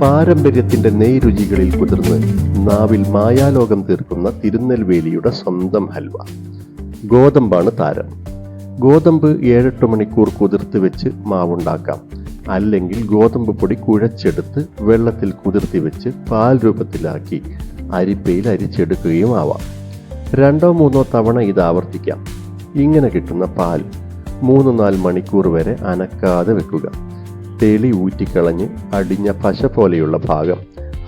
പാരമ്പര്യത്തിന്റെ നെയ്രുചികളിൽ കുതിർന്ന് നാവിൽ മായാലോകം തീർക്കുന്ന തിരുനെൽവേലിയുടെ സ്വന്തം ഹൽവ. ഗോതമ്പാണ് താരം. ഗോതമ്പ് 7-8 മണിക്കൂർ കുതിർത്ത് വെച്ച് മാവുണ്ടാക്കാം. അല്ലെങ്കിൽ ഗോതമ്പ് പൊടി കുഴച്ചെടുത്ത് വെള്ളത്തിൽ കുതിർത്തി വെച്ച് പാൽ രൂപത്തിലാക്കി അരിപ്പയിൽ അരിച്ചെടുക്കുകയും ആവാം. 2-3 തവണ ഇത് ആവർത്തിക്കാം. ഇങ്ങനെ കിട്ടുന്ന പാൽ 3-4 മണിക്കൂർ വരെ അനക്കാതെ വെക്കുക. തെളി ഊറ്റിക്കളഞ്ഞ് അടിഞ്ഞ പശ പോലെയുള്ള ഭാഗം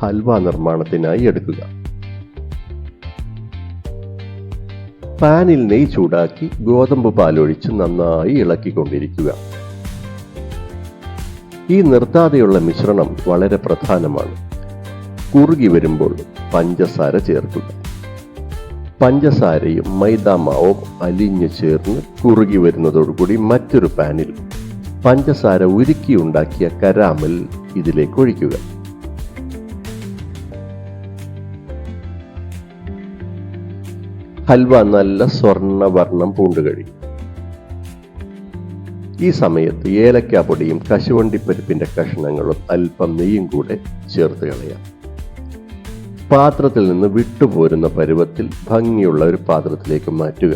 ഹൽവ നിർമ്മാണത്തിനായി എടുക്കുക. പാനിൽ നെയ്യ് ചൂടാക്കി ഗോതമ്പ് പാലൊഴിച്ച് നന്നായി ഇളക്കിക്കൊണ്ടിരിക്കുക. ഈ നിർത്താതെയുള്ള മിശ്രണം വളരെ പ്രധാനമാണ്. കുറുകി വരുമ്പോൾ പഞ്ചസാര ചേർക്കുക. പഞ്ചസാരയും മൈദാമാവും അലിഞ്ഞു ചേർന്ന് കുറുകി വരുന്നതോടുകൂടി മറ്റൊരു പാനിൽ പഞ്ചസാര ഉരുക്കിയുണ്ടാക്കിയ കരാമൽ ഇതിലേക്ക് ഒഴിക്കുക. ഹൽവ നല്ല സ്വർണ്ണവർണ്ണം പൂണ്ടു കഴിയും. ഈ സമയത്ത് ഏലക്കാപ്പൊടിയും കശുവണ്ടിപ്പരിപ്പിന്റെ കഷ്ണങ്ങളും അല്പം നെയ്യും കൂടെ ചേർത്ത് കളയാം. പാത്രത്തിൽ നിന്ന് വിട്ടുപോരുന്ന പരുവത്തിൽ ഭംഗിയുള്ള ഒരു പാത്രത്തിലേക്ക് മാറ്റുക.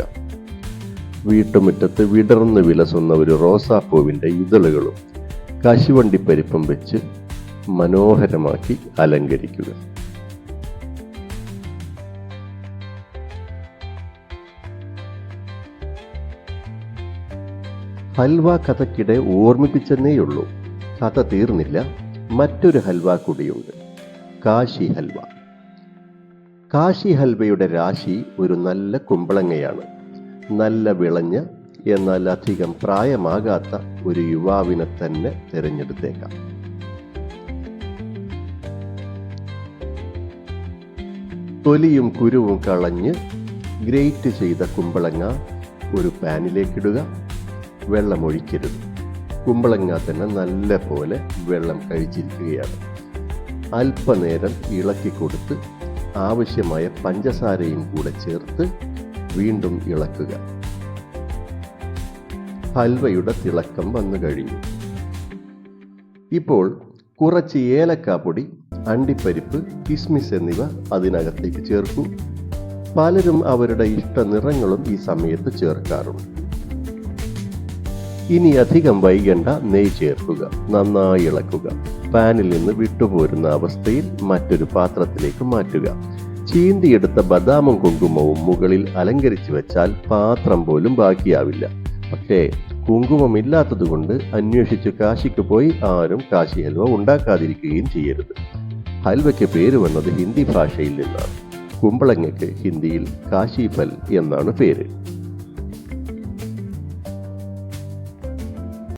വീട്ടുമുറ്റത്ത് വിടർന്ന് വിലസുന്ന ഒരു റോസാപ്പൂവിന്റെ ഇതളുകളും കശുവണ്ടിപ്പരിപ്പും വെച്ച് മനോഹരമാക്കി അലങ്കരിക്കുക. ഹൽവ കഥയ്ക്കിടെ ഓർമ്മിപ്പിച്ചെന്നേയുള്ളൂ. കഥ തീർന്നില്ല. മറ്റൊരു ഹൽവ കൂടിയുണ്ട്, കാശി ഹൽവ. കാശി ഹൽവയുടെ രാശി ഒരു നല്ല കുമ്പളങ്ങയാണ്. നല്ല വിളഞ്ഞ എന്നാൽ അധികം പ്രായമാകാത്ത ഒരു യുവാവിനെ തന്നെ തിരഞ്ഞെടുത്തേക്കാം. തൊലിയും കുരുവും കളഞ്ഞ് ഗ്രേറ്റ് ചെയ്ത കുമ്പളങ്ങ ഒരു പാനിലേക്കിടുക. വെള്ളമൊഴിക്കരുത്. കുമ്പളങ്ങ തന്നെ നല്ല പോലെ വെള്ളം കഴിച്ചിരിക്കുകയാണ്. അല്പനേരം ഇളക്കി കൊടുത്ത് ആവശ്യമായ പഞ്ചസാരയും കൂടെ ചേർത്ത് വീണ്ടും ഇളക്കുക. ഹൽവയുടെ തിളക്കം വന്നു കഴിഞ്ഞു. ഇപ്പോൾ കുറച്ച് ഏലക്കാപ്പൊടി, അണ്ടിപ്പരിപ്പ്, കിസ്മിസ് എന്നിവ അതിനകത്തേക്ക് ചേർക്കൂ. പലരും അവരുടെ ഇഷ്ട നിറങ്ങളും ഈ സമയത്ത് ചേർക്കാറുണ്ട്. ഇനി അധികം വൈകണ്ട, നെയ്യ് ചേർക്കുക. നന്നായി ഇളക്കുക. പാനിൽ നിന്ന് വിട്ടുപോരുന്ന അവസ്ഥയിൽ മറ്റൊരു പാത്രത്തിലേക്ക് മാറ്റുക. ചീന്തിയെടുത്ത ബദാമും കുങ്കുമവും മുകളിൽ അലങ്കരിച്ചു വെച്ചാൽ പാത്രം പോലും ബാക്കിയാവില്ല. പക്ഷേ കുങ്കുമമില്ലാത്തതുകൊണ്ട് അന്വേഷിച്ച് കാശിക്ക് പോയി ആരും കാശി ഹൽവ ഉണ്ടാക്കാതിരിക്കുകയും ചെയ്യരുത്. ഹൽവയ്ക്ക് പേര് വന്നത് ഹിന്ദി ഭാഷയിൽ നിന്നാണ്. കുമ്പളങ്ങയ്ക്ക് ഹിന്ദിയിൽ കാശി ഫൽ എന്നാണ് പേര്.